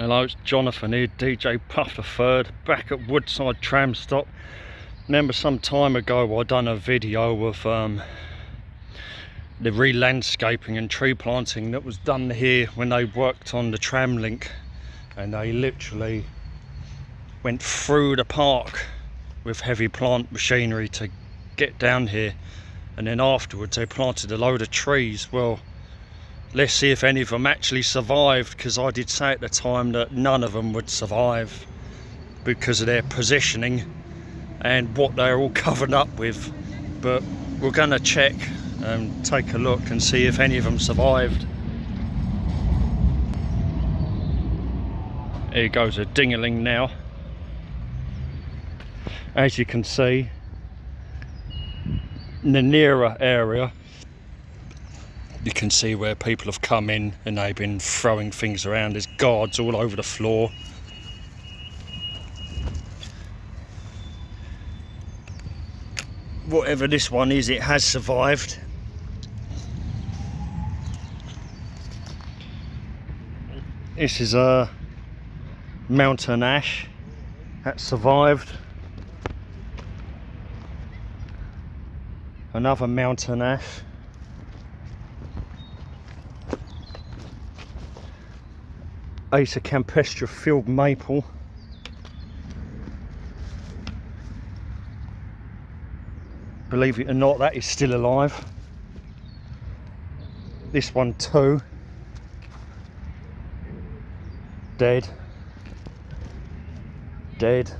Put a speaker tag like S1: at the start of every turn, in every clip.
S1: Hello, it's Jonathan here, DJ Puff the Third, back at Woodside Tram Stop. Remember some time ago I done a video of the re-landscaping and tree planting that was done here when they worked on the tram link, and they literally went through the park with heavy plant machinery to get down here, and then afterwards they planted a load of trees. Well, let's see if any of them actually survived, because I did say at the time that none of them would survive because of their positioning and what they're all covered up with. But we're going to check and take a look and see if any of them survived. Here goes a ding-a-ling now. As you can see, in the nearer area you can see where people have come in and they've been throwing things around. There's guards all over the floor. Whatever this one is, it has survived. This is a mountain ash that survived. Another mountain ash. Acer campestre field maple. Believe it or not, that is still alive. This one too. Dead. Dead.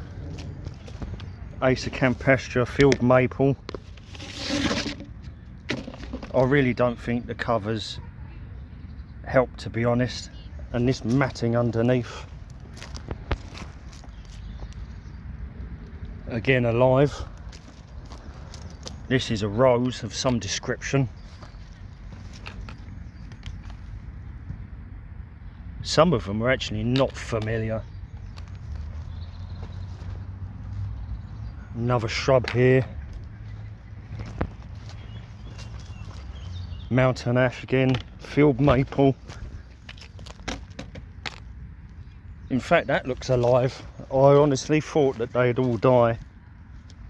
S1: Acer campestre field maple. I really don't think the covers help, to be honest. And this matting underneath, again alive. This is a rose of some description. Some of them are actually not familiar. Another shrub here. Mountain ash again, field maple. In fact, that looks alive. I honestly thought that they'd all die.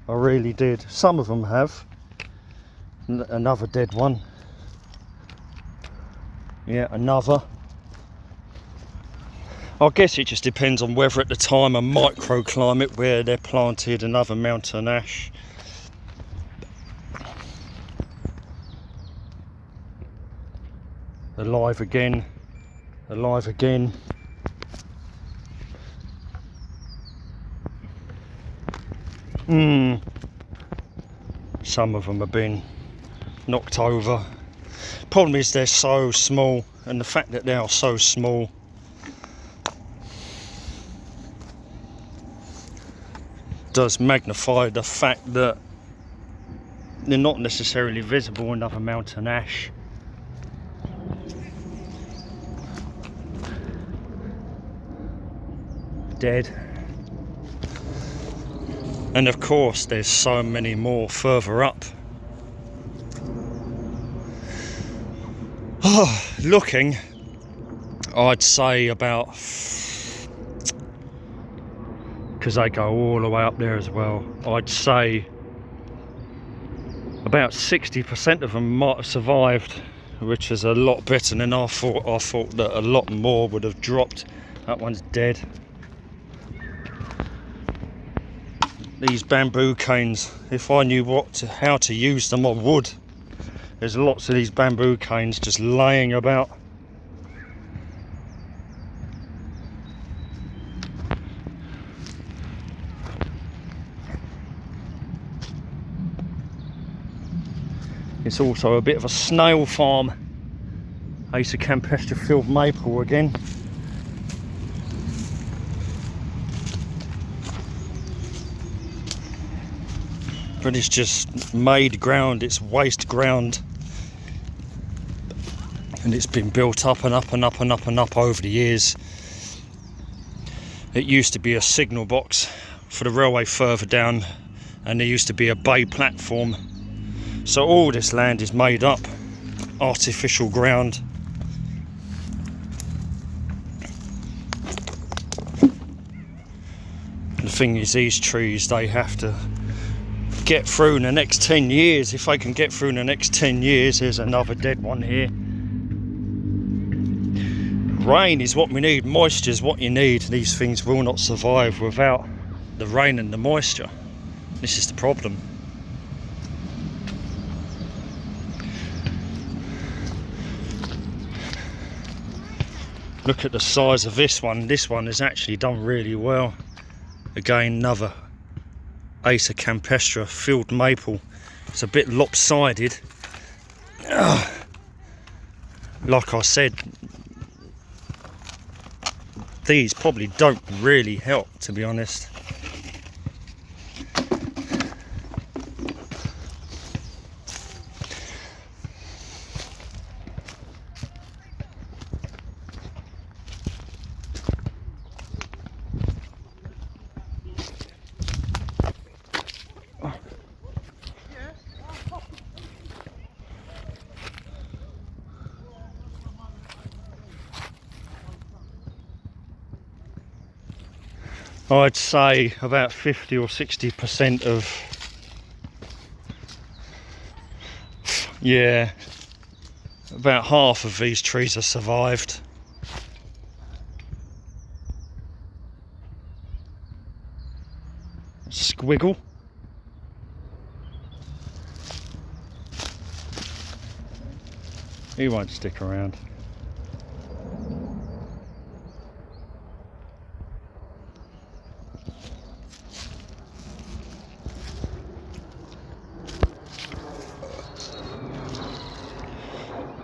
S1: I really did. Some of them have. Another dead one. Yeah, another. I guess it just depends on whether at the time a microclimate where they're planted. Another mountain ash. Alive again. Alive again. Some of them have been knocked over. Problem is they're so small, and the fact that they are so small does magnify the fact that they're not necessarily visible. Another mountain ash. Dead. And of course there's so many more further up. Looking, I'd say about, because they go all the way up there as well, I'd say about 60% of them might have survived, which is a lot better than I thought. I thought that a lot more would have dropped. That one's dead. These bamboo canes, if I knew how to use them, I would. There's lots of these bamboo canes just laying about. It's also a bit of a snail farm. Acer campestre field maple again. But it's just made ground, it's waste ground, and it's been built up and up and up and up and up over the years. It used to be a signal box for the railway further down, and there used to be a bay platform. So all this land is made up, artificial ground. the thing is, these trees, they have to get through in the next 10 years. If they can get through in the next 10 years, there's another dead one here. Rain is what we need, moisture is what you need. These things will not survive without the rain and the moisture. This is the problem. Look at the size of this one. This one has actually done really well. Again, another Acer campestre field maple. It's a bit lopsided. Like I said, these probably don't really help, to be honest. I'd say about 50 or 60% of, yeah, about half of these trees have survived. Squiggle. He won't stick around.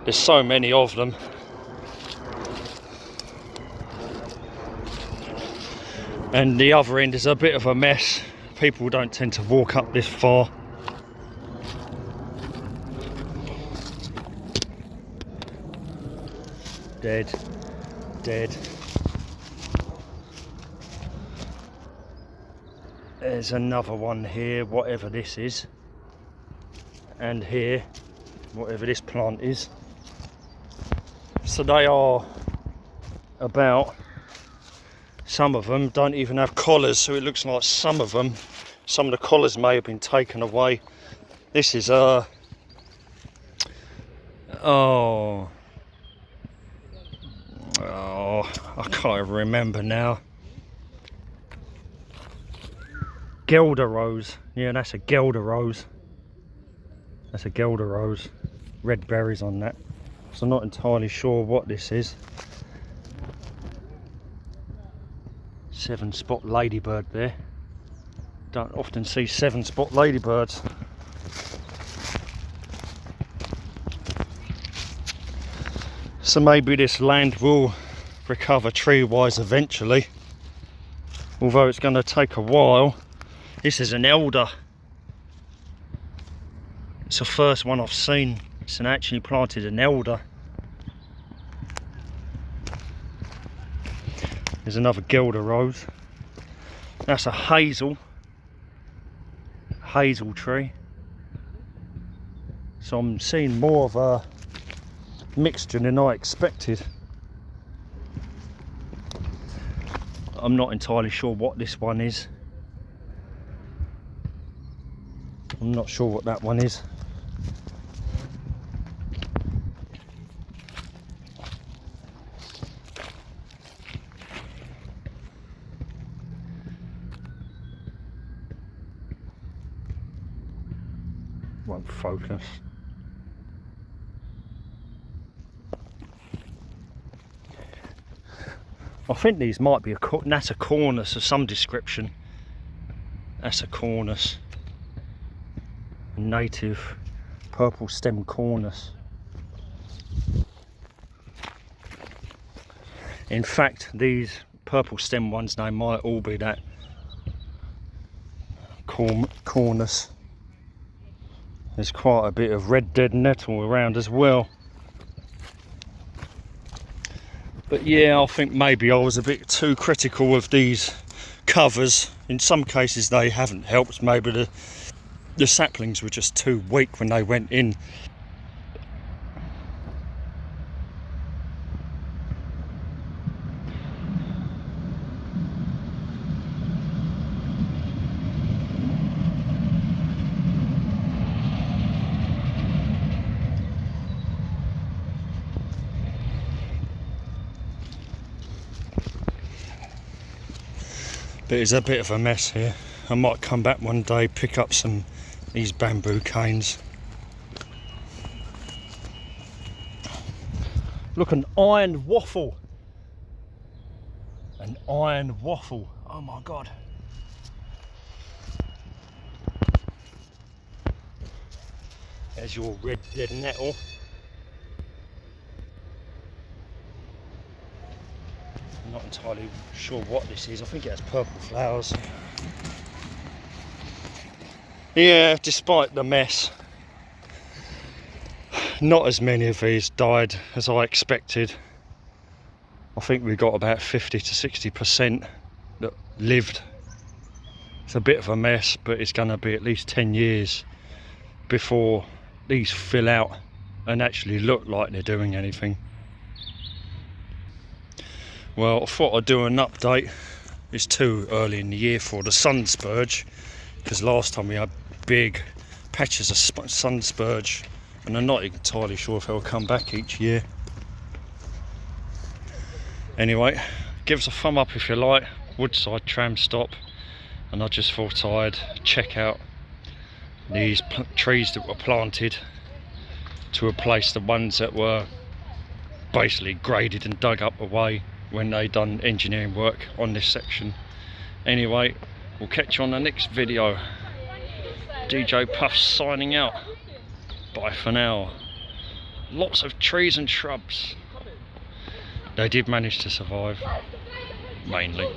S1: There's so many of them. And the other end is a bit of a mess. People don't tend to walk up this far. Dead. Dead. There's another one here, whatever this is. And here, whatever this plant is. So they are about, some of them don't even have collars, so it looks like some of them, some of the collars may have been taken away. This is I can't remember now. Gelder rose, yeah, that's a Gelder rose. That's a Gelder rose. Red berries on that. So I'm not entirely sure what this is. 7-spot ladybird there. Don't often see 7-spot ladybirds. So maybe this land will recover tree-wise eventually. Although it's going to take a while. This is an elder. It's the first one I've seen. It's actually planted an elder. There's another Gelder rose. That's a hazel tree. So I'm seeing more of a mixture than I expected. I'm not entirely sure what this one is. I'm not sure what that one is. Won't focus. I think these might be that's a cornus of some description. That's a cornus. Native purple stem cornus. In fact, these purple stem ones, they might all be that cornus. There's quite a bit of red dead nettle around as well. But yeah, I think maybe I was a bit too critical of these covers. In some cases they haven't helped. Maybe the saplings were just too weak when they went in. But it's a bit of a mess here. I might come back one day, pick up these bamboo canes. Look, an iron waffle. An iron waffle. Oh my God. There's your red dead nettle. I'm not entirely sure what this is. I think it has purple flowers. Yeah, despite the mess, not as many of these died as I expected. I think we got about 50 to 60% that lived. It's a bit of a mess, but it's going to be at least 10 years before these fill out and actually look like they're doing anything. Well, I thought I'd do an update. It's too early in the year for the sun spurge, because last time we had big patches of sun spurge, and I'm not entirely sure if they'll come back each year. Anyway, give us a thumb up if you like. Woodside Tram Stop, and I just thought I'd check out these trees that were planted to replace the ones that were basically graded and dug up away when they done engineering work on this section. Anyway, we'll catch you on the next video. DJ Puff signing out. Bye for now. Lots of trees and shrubs. They did manage to survive, mainly.